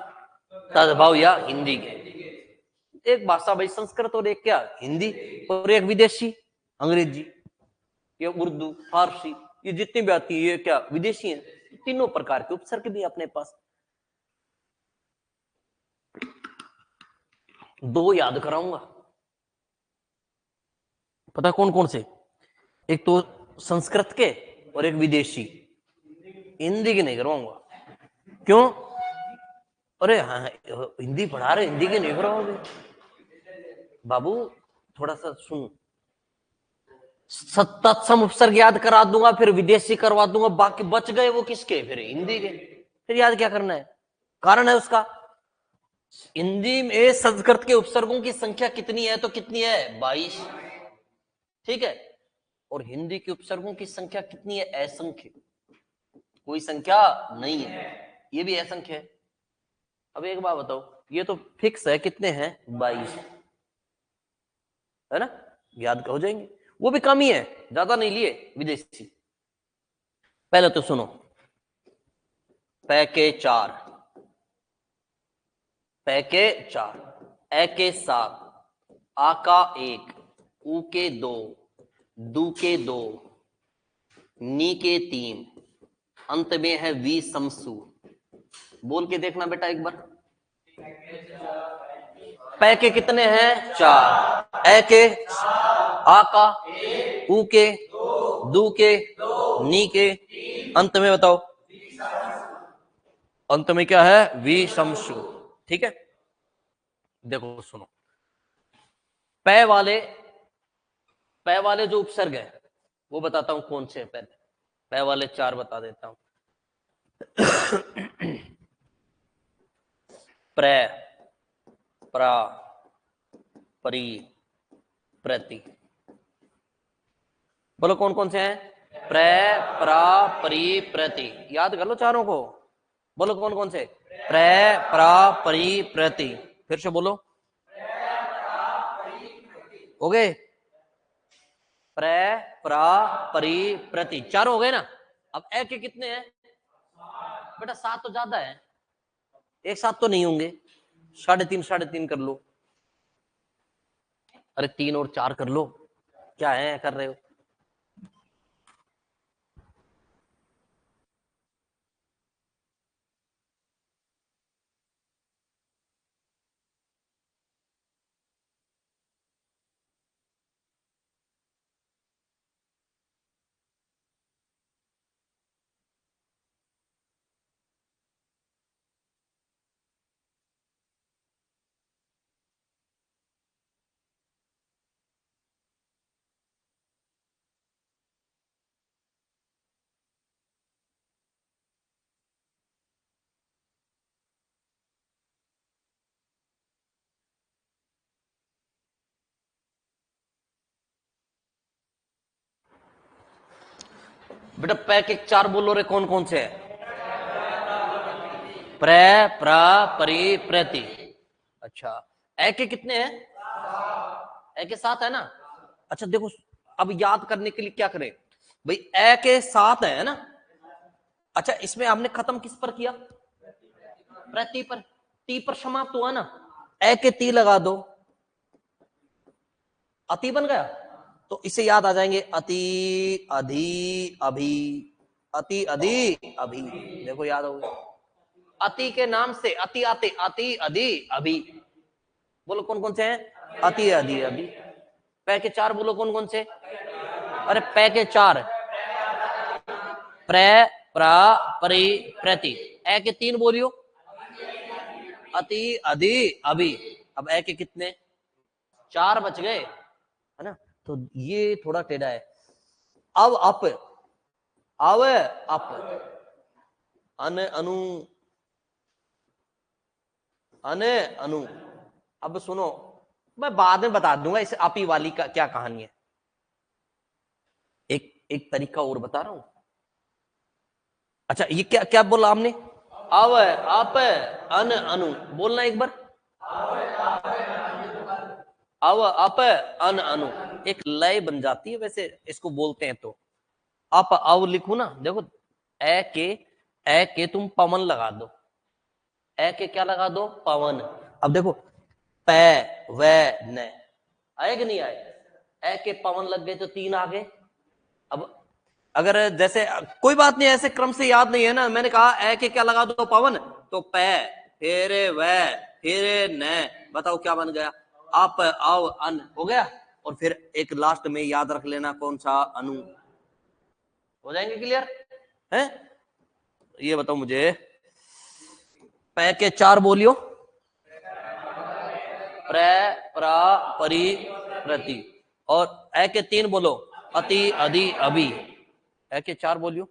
तद्भव या हिंदी के। एक भाषा भाई संस्कृत और एक क्या हिंदी, और एक विदेशी अंग्रेजी या उर्दू फारसी, ये जितनी भी आती है ये क्या विदेशी हैं। तीनों प्रकार के उपसर्ग भी अपने पास। दो याद कराऊंगा, पता कौन कौन से? एक तो संस्कृत के और एक विदेशी। हिंदी के नहीं करवाऊंगा। क्यों? अरे हाँ, हिंदी पढ़ा रहे, हिंदी के नहीं कराओगे बाबू। थोड़ा सा सुन। तत्सम उपसर्ग याद करा दूंगा, फिर विदेशी करवा दूंगा, बाकी बच गए वो किसके? फिर हिंदी के। फिर याद क्या करना है? कारण है उसका। हिंदी में संस्कृत के उपसर्गों की संख्या कितनी है? तो कितनी है? 22। ठीक है। और हिंदी के उपसर्गों की संख्या कितनी है? असंख्य। कोई संख्या नहीं है, ये भी असंख्य है। अब एक बात बताओ, ये तो फिक्स है, कितने हैं? 22, है ना। याद हो जाएंगे, वो भी कम ही है, ज्यादा नहीं लिए विदेशी। पहले तो सुनो, पै के 4, पै के 4, ए के 7, आ का 1, ऊ के 2, दू के 2, नी के 3, अंत में है वी समसु। बोल के देखना बेटा एक बार। पै के कितने हैं? 4, ए के, आ का, ऊ के, दू के, नी के, अंत में बताओ, अंत में क्या है? वी शमशु। ठीक है। देखो सुनो, पै वाले जो उपसर्ग है वो बताता हूं कौन से हैं। पहले पै वाले 4 बता देता हूं। प्रै, प्रा, परी, प्रति। बोलो कौन कौन से हैं? प्रै, प्रा, परी, प्रति। याद कर लो चारों को। बोलो कौन कौन से? प्रै, प्रा, परी, प्रति। फिर से बोलो। हो गए? प्रै, प्रा, परी, प्रति, चार हो गए ना। अब ए के कितने हैं? बेटा 7 तो ज्यादा है, एक साथ तो नहीं होंगे। 3.5 कर लो। अरे 3 और 4 कर लो। क्या है कर रहे हो? बेटा पै के 4 बोलो रे, कौन कौन से है? प्रै, प्रा, परी, प्रति। अच्छा, ए के कितने हैं? ए के 7 है ना। अच्छा देखो, अब याद करने के लिए क्या करें भाई? ए के 7 है ना। अच्छा, इसमें हमने खत्म किस पर किया? प्रति पर। टी पर समाप्त हुआ ना। ए के ती लगा दो, अति बन गया। तो इसे याद आ जाएंगे, अति, अधि, अभी। अति, अधि, अभी। देखो याद हो गया। अति के नाम से अति आते, अति, अधि, अभी। बोलो कौन कौन से हैं? अति, अधि, अभी। पै के 4 बोलो कौन कौन से? अरे पै के 4, प्रै, प्रा, परी, प्रति। ए के 3 बोलियो, अति, अधि, अभी। अब ए के कितने? 4 बच गए, है ना। तो ये थोड़ा टेढ़ा है। अब अप, अप, अन, अनु, अन, अनु, अब सुनो, मैं बाद में बता दूंगा इस आपी वाली का क्या कहानी है। एक एक तरीका और बता रहा हूं। अच्छा, ये क्या क्या बोला आपने? आव आप अन अनु, बोलना एक बार। आव आप अन अनु, एक लय बन जाती है वैसे इसको बोलते हैं। तो आप आव लिखो ना, देखो ए के तुम पवन लगा दो, ए के क्या लगा दो? पवन। अब देखो पै व न, आए कि नहीं आए? ए के पवन लग गए तो 3 आ गए। अब अगर जैसे कोई बात नहीं, ऐसे क्रम से याद नहीं है ना, मैंने कहा ए के क्या लगा दो? पवन, तो पै फिर व फिर न, बताओ क्या बन गया? आप आव अन हो गया। और फिर एक लास्ट में याद रख लेना कौन सा? अनु। हो जाएंगे क्लियर है? ये बताओ मुझे, पै के 4 बोलियो। प्र प्रा परि प्रति। और ए के 3 बोलो, अति अधि अभि। ए के 4 बोलियो।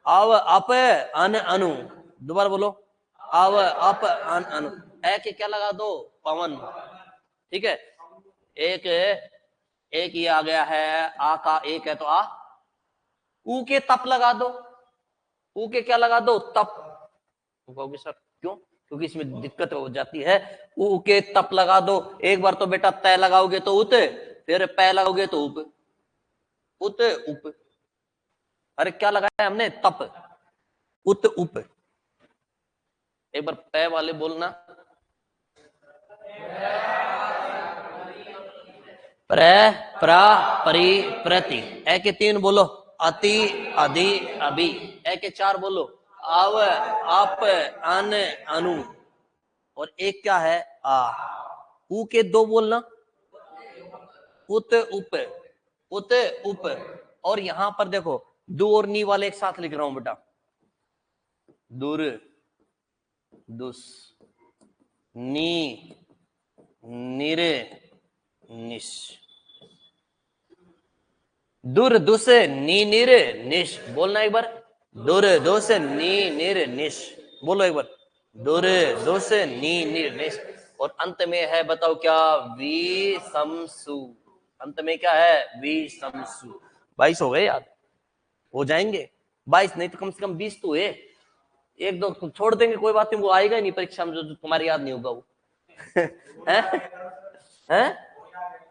आव अप अन अनु, दोबारा बोलो, आव अप अन अनु। ए के क्या लगा दो? पवन। ठीक है, एक एक ये आ गया है, आ का एक है तो आ। ऊ के तप लगा दो, ऊ के क्या लगा दो? तप। कहोगे सर क्यों? क्योंकि इसमें दिक्कत हो जाती है। ऊ के तप लगा दो। एक बार तो बेटा तय लगाओगे तो उत, फिर पै लगाओगे तो उप, उत उप। अरे क्या लगाया हमने? तप, उत उप। एक बार पै वाले बोलना, प्र प्रा परि प्रति। ए के 3 बोलो, अति अधि अभि। ए के 4 बोलो, आव आप अन अनु। और एक क्या है? आ। ऊ के 2 बोलना, उत उप, उत उप। और यहां पर देखो दो और नी वाले एक साथ लिख रहा हूं बेटा, दुर दुस नी निर निश। दुर दुस नी निर निश, बोलना एक बार। दुर दुस नी निर निश, बोलो एक बार। दुर दुस नी निर निश। और अंत में है बताओ क्या? वी समसु। अंत में क्या है? वी समसु। 22 हो गए याद? हो जाएंगे 22, नहीं तो कम से कम 20 तो है। एक दो छोड़ देंगे कोई बात नहीं, वो आएगा ही नहीं परीक्षा में जो तुम्हारी याद नहीं होगा वो। हैं?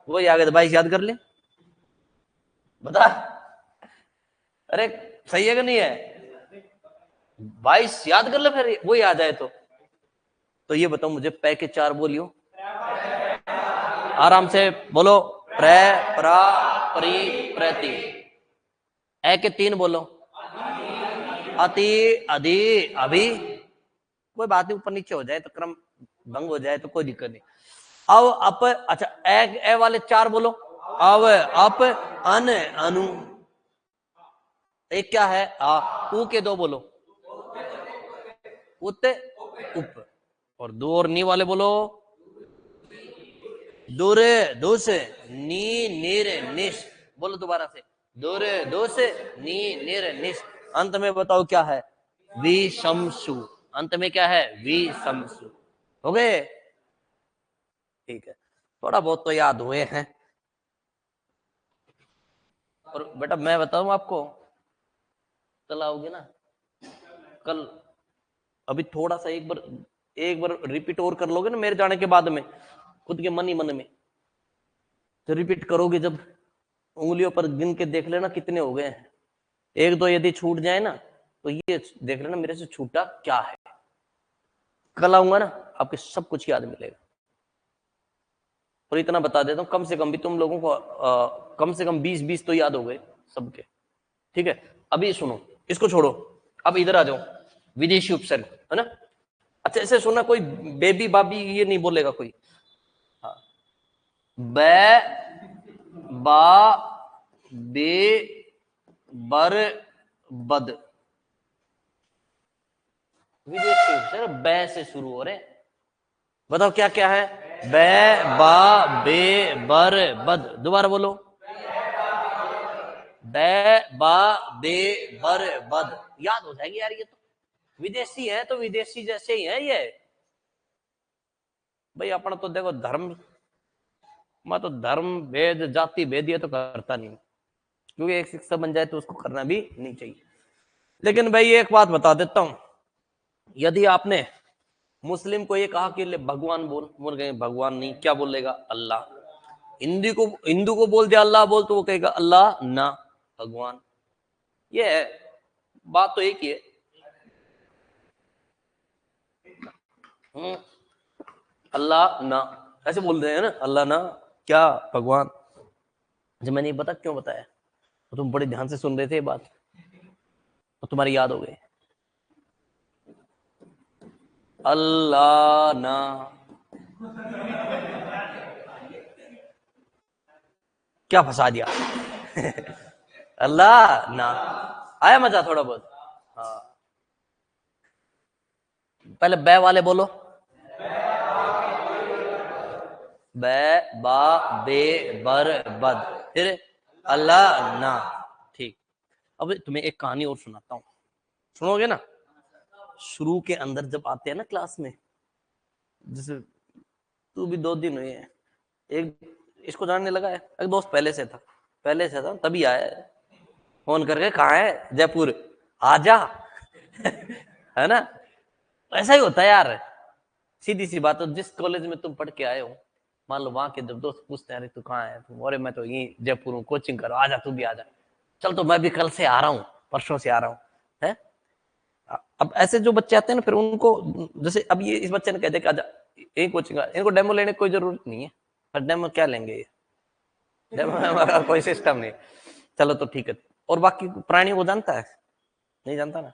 वो आ गए तो 22 याद कर ले, बता। अरे सही है कि नहीं है? 22 याद कर ले, फिर वो आ जाए तो ये बताओ मुझे, पै के 4 बोलियो, आराम से बोलो। प्र प्रा परि प्रति। ए के 3 बोलो, अति अधि अभि। कोई बात नहीं, ऊपर नीचे हो जाए तो क्रम भंग हो जाए तो कोई दिक्कत नहीं। अब अप, अच्छा ए वाले 4 बोलो, अव अप अन अनु। एक क्या है? आ। ऊ के 2 बोलो, उत उप। और 2 और नी वाले बोलो, दुर दुस नी निर निश। बोलो दोबारा से, दुर दुस नी निर निश। अंत में बताओ क्या है? विषमसु। अंत में क्या है? विषमसु। हो गए? ठीक है, थोड़ा बहुत तो याद हुए हैं। और बेटा मैं बताऊं आपको, कल आओगे ना, कल अभी थोड़ा सा एक बार रिपीट और कर लोगे ना मेरे जाने के बाद में, खुद के मन ही मन में। तो रिपीट करोगे जब, उंगलियों पर गिन के देख लेना कितने हो गए हैं। 1-2 यदि छूट जाए ना तो ये देख लेना मेरे से छूटा क्या है। कल आऊंगा ना, आपके सब कुछ याद मिलेगा। और इतना बता देता हूं, कम से कम भी तुम लोगों को कम से कम 20 तो याद हो गए सबके। ठीक है, अभी सुनो, इसको छोड़ो, अब इधर आ जाओ। विदेशी उपसर्ग है ना। अच्छा ऐसे सुनना, कोई बेबी बाबी ये नहीं बोलेगा कोई। हाँ, बै बा बे बर बद। विदेशी उपसर्ग बै से शुरू हो रहे। बताओ क्या क्या है? बै बा बे बर बद। दोबारा बोलो, बै बा बे बर बद। याद हो जाएगी यार, ये तो विदेशी है तो विदेशी जैसे ही है ये। भाई अपना तो देखो धर्म, मैं तो धर्म भेद जाति भेद ये तो करता नहीं, क्योंकि एक शिक्षा बन जाए तो उसको करना भी नहीं चाहिए। लेकिन भाई एक बात बता देता हूं, यदि आपने मुस्लिम को ये कहा कि ले भगवान बोल गए, भगवान नहीं, क्या बोलेगा? अल्लाह। हिंदू को बोल दिया अल्लाह बोल, तो वो कहेगा अल्लाह ना भगवान। ये है, बात तो एक ही है। अल्लाह ना ऐसे बोल रहे हैं ना, अल्लाह ना क्या भगवान। जब मैंने ये पता क्यों बताया, तो तुम बड़े ध्यान से सुन रहे थे ये बात, तो तुम्हारी याद हो गई। अल्लाह ना, क्या फंसा दिया। अल्लाह ना, आया मजा थोड़ा बहुत? हाँ, पहले बै वाले बोलो, बै बा बे बर बद, फिर अल्लाह ना। ठीक, अब तुम्हें एक कहानी और सुनाता हूं, सुनोगे ना? शुरू के अंदर जब आते हैं ना क्लास में, जैसे तू भी 2 दिन हुए हैं, एक इसको जानने लगा है, एक दोस्त पहले से था तभी आया है, फोन करके कहाँ है? जयपुर, आजा। है ना? ऐसा ही होता है यार, सीधी सी बात है। जिस कॉलेज में तुम पढ़ के आए हो, मान लो वहां के जब दोस्त पूछते हैं अरे तू कहाँ है, तुम अरे मैं तो यही जयपुर हूँ, कोचिंग करो, आजा तू भी आजा। चल तो मैं भी कल से आ रहा हूँ, परसों से आ रहा हूँ, है। अब ऐसे जो बच्चे आते हैं ना, फिर उनको, जैसे अब ये इस बच्चे ने कह दिया कि आजा यही कोचिंग, इनको डेमो लेने की कोई जरूरत नहीं है। पर डेमो क्या लेंगे ये, डेमो का कोई सिस्टम नहीं। चलो तो ठीक है। और बाकी प्राणी को जानता है? नहीं जानता ना,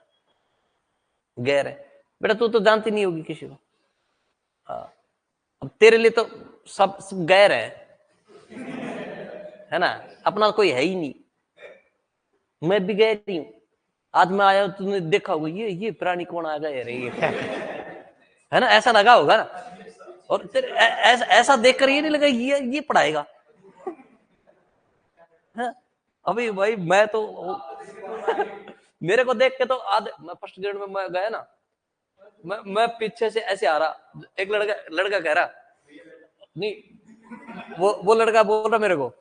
गैर है। बेटा तू तो जानती नहीं होगी किसी को। हाँ, अब तेरे लिए तो सब गैर है ना, अपना कोई है ही नहीं। मैं भी गैर ही हूं। आज मैं आया, तुमने देखा होगा ये प्राणी कौन आ गया रे, ये है ना, ऐसा लगा होगा ना। और तेरे ऐसा देखकर ये नहीं लगा ये पढ़ाएगा। अभी भाई मैं तो मेरे को देख के तो आधे, मैं फर्स्ट ग्रेड में मैं गया ना, मैं पीछे से ऐसे आ रहा, एक लड़का कह रहा नहीं, वो लड़का बोल रहा मेरे को,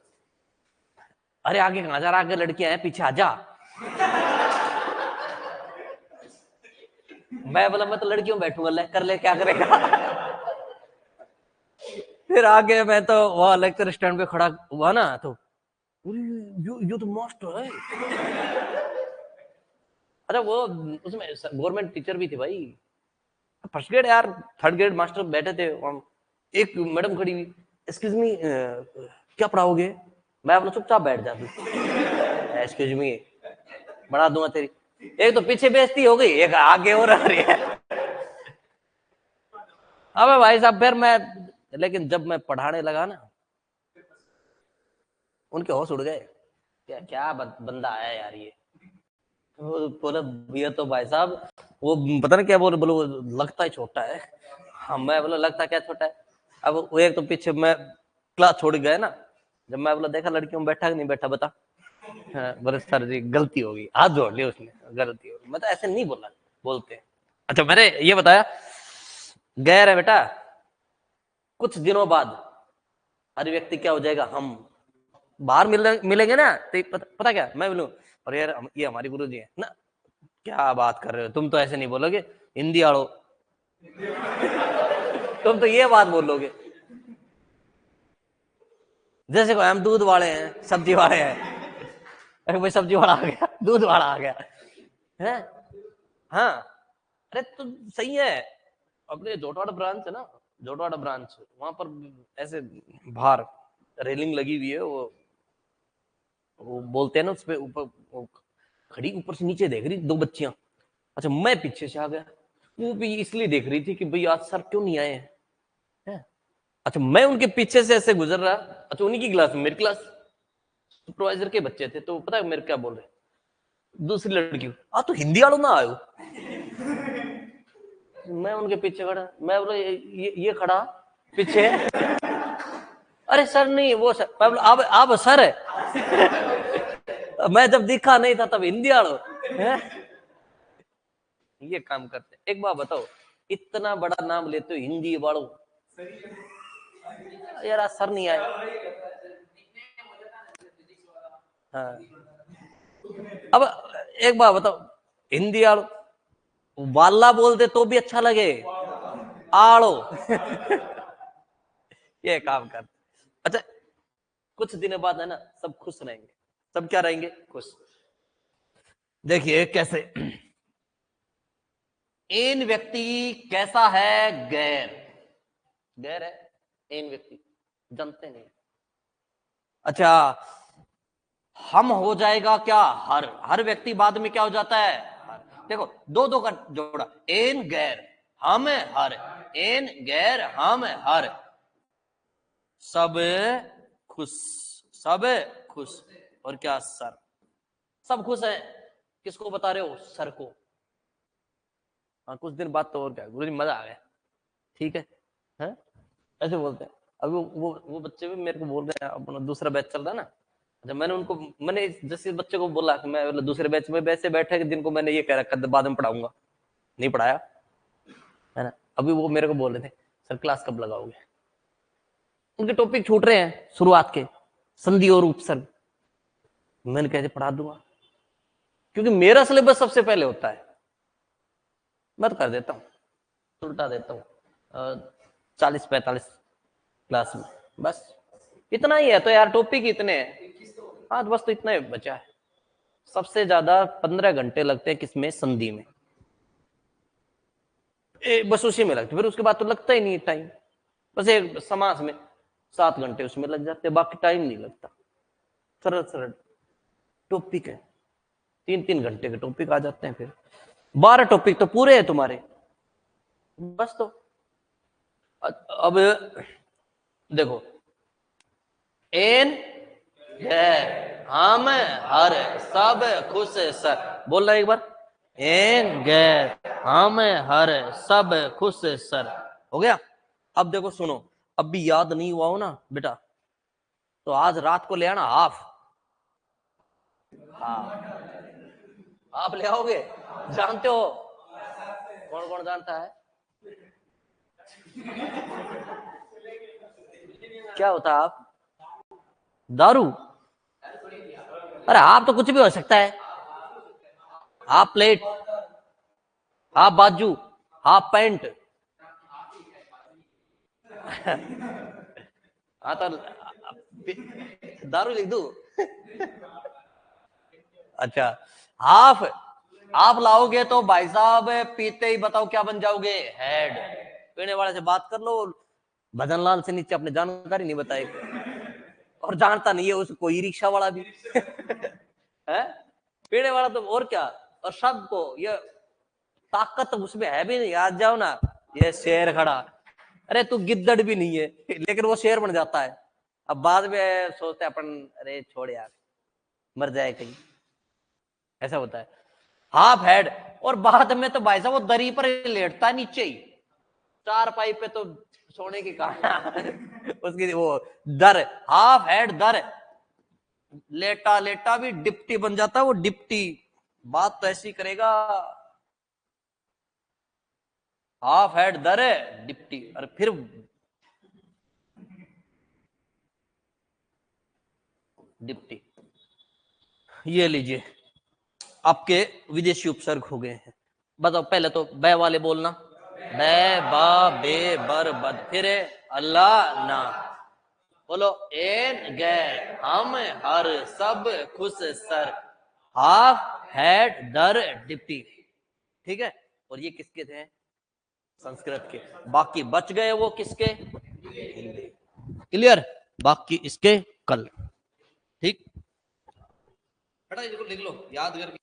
अरे आगे कहां जा रहा, आगे लड़कियां हैं, पीछे आजा। मैं बोला मैं तो लड़कियों में बैठूंगा, ले कर ले क्या करेगा। फिर आगे मैं तो वहां लेक्चर स्टैंड पे खड़ा हुआ ना, तो यू तो मास्टर है। अच्छा वो उसमें गवर्नमेंट टीचर भी थे भाई, फर्स्ट ग्रेड यार, थर्ड ग्रेड मास्टर बैठे थे। एक मैडम खड़ी हुई, एक्सक्यूज मी क्या पढ़ाओगे? मैं बोला चुपचाप बैठ जा तू। एक्सक्यूज मी बढ़ा दूंगा तेरी। एक तो पीछे बेइज्जती हो गई, एक आगे और आ रही है। अबे भाई साहब, फिर मैं, लेकिन जब मैं पढ़ाने लगा ना, उनके होश उड़ गए, क्या बंदा आया यार ये। वो बोला भैया तो भाई साहब वो पता नहीं क्या बोलो लगता है छोटा है। हाँ, मैं बोला लगता क्या छोटा है। अब वो एक तो पीछे मैं क्लास छोड़ गया ना, जब मैं बोला देखा लड़कियों में बैठा कि नहीं बैठा बता। हाँ, बोले सर जी गलती हो गई, हाथ जोड़ लिया उसने, गलती हो गई। मैं तो ऐसे नहीं बोला, बोलते हैं। अच्छा मैंने ये बताया, गैर है बेटा, कुछ दिनों बाद हर व्यक्ति क्या हो जाएगा, हम बाहर मिलेंगे ना, तो पता क्या मैं बोलूं, और यार ये हमारे गुरु जी है ना। क्या बात कर रहे हो, तुम तो ऐसे नहीं बोलोगे, हिंदी आड़ो। तुम तो ये बात बोलोगे जैसे को हम दूध वाले हैं, सब्जी वाले हैं। अरे भाई सब्जी वाला आ गया, दूध वाला आ गया है। हाँ, अरे तो सही है। अपने जोटवाड़ा ब्रांच है ना, जोटवाड़ा ब्रांच, वहां पर ऐसे बाहर रेलिंग लगी हुई है, वो बोलते हैं ना उसपे ऊपर खड़ी, ऊपर से नीचे देख रही 2 बच्चियां। अच्छा मैं पीछे से आ गया, वो भी इसलिए देख रही थी कि भाई आज सर क्यों नहीं आए हैं। अच्छा मैं उनके पीछे से ऐसे गुजर रहा, अच्छा उन्हीं की क्लास में, मेरी क्लास सुपरवाइजर के बच्चे थे, तो पता है मेरे क्या बोल रहे, दूसरी लड़की, आ तो हिंदी वालों ना आयो। मैं उनके पीछे खड़ा, मैं बोला ये खड़ा पीछे। अरे सर नहीं वो सर, मैं बोला आप सर है। मैं जब दिखा नहीं था तब हिंदी वालों ये काम करते। एक बात बताओ, इतना बड़ा नाम लेते हो हिंदी वालों, यार आज सर नहीं आए। हाँ। अब एक बात बताओ, हिंदी आड़ो वाला बोल दे तो भी अच्छा लगे, आड़ो ये काम कर। अच्छा, कुछ दिनों बाद है ना सब खुश रहेंगे। सब क्या रहेंगे? खुश। देखिए कैसे इन व्यक्ति कैसा है? गैर। गैर है इन व्यक्ति, जानते नहीं। अच्छा, हम हो जाएगा क्या? हर। हर व्यक्ति बाद में क्या हो जाता है? हर। देखो दो दो का जोड़ा, इन गैर हम हर, इन गैर हम हर, सब खुश। सब खुश। और क्या? सर। सब खुश है। किसको बता रहे हो? सर को। हाँ, कुछ दिन बाद तो और क्या गुरु जी मजा आ गया। ठीक है? ऐसे बोलते हैं। अभी वो बच्चे भी मेरे को बोल रहे हैं, अपना दूसरा बैच चल रहा है ना। जब मैंने जैसे बच्चे को बोला कि मैं दूसरे बैच में वैसे बैठे कि जिनको मैंने ये कह रखा था बाद में पढ़ाऊंगा, नहीं पढ़ाया, है ना। अभी वो मेरे को बोल रहे थे सर क्लास कब लगाओगे? उनके टॉपिक छूट रहे हैं शुरुआत के, संधि और उपसर्ग। मैंने कहते पढ़ा दूंगा, क्योंकि मेरा सिलेबस सबसे पहले होता है। मैं तो कर देता हूँ, उल्टा देता हूँ 40-45 क्लास में, बस इतना ही है। तो यार टॉपिक इतने हैं। हाँ तो बस तो इतना ही बचा है। सबसे ज्यादा 15 घंटे लगते हैं किसमें? संधि में। बस उसी में लगते, फिर उसके बाद तो लगता ही नहीं टाइम। बस एक समास में 7 घंटे उसमें लग जाते, बाकी टाइम नहीं लगता। सरल सरल टॉपिक है, 3-3 घंटे के टॉपिक आ जाते हैं। फिर 12 टॉपिक तो पूरे हैं तुम्हारे। बस तो अब देखो, एन गैर हम हर, सब खुश सर। बोल रहा एक बार, एन गैर हम हर, सब खुश सर। हो गया। अब देखो सुनो, अब भी याद नहीं हुआ हो ना बेटा, तो आज रात को ले आना हाफ। हाँ, आप ले आओगे? जानते हो? कौन कौन जानता है? क्या होता है आप? दारू? अरे आप तो कुछ भी हो सकता है। हाफ प्लेट, हाफ बाजू, हाफ पैंट। हाँ तो दारू लिख दू? अच्छा, हाफ। आप लाओगे तो भाई साहब पीते ही बताओ क्या बन जाओगे? हेड। पीने वाले से बात कर लो, भजन लाल से नीचे अपने जानकारी नहीं बताए, और जानता नहीं है उस कोई रिक्शा वाला भी है। पीने वाला तो और क्या। और सबको ये ताकत उसमें है भी नहीं। आज जाओ ना, ये शेर खड़ा, अरे तू गिद्दड़ भी नहीं है लेकिन वो शेर बन जाता है। अब बाद में सोचते अपन अरे छोड़ यार, मर जाए कहीं, ऐसा होता है। Half head. और बाद में तो भाई साहब वो दरी पर लेटता है नीचे ही, 4 पाई पे तो सोने की कहा उसकी वो दर, हाफ हेड दर। लेटा लेटा भी डिप्टी बन जाता है वो, डिप्टी। बात तो ऐसी करेगा, हाफ हेड दर है डिप्टी। और फिर डिप्टी। ये लीजिए आपके विदेशी उपसर्ग हो गए हैं। बताओ पहले तो बै वाले बोलना, बै बा बे बर बद। फिर अल्लाह ना। बोलो, एन गैर हम हर, सब खुश सर, हाफ हेड दर डिप्टी। ठीक है। और ये किसके थे? संस्कृत के। बाकी बच गए वो किसके? हिंदी। क्लियर? बाकी इसके कल। ठीक, बेटा इसको लिख लो याद करके।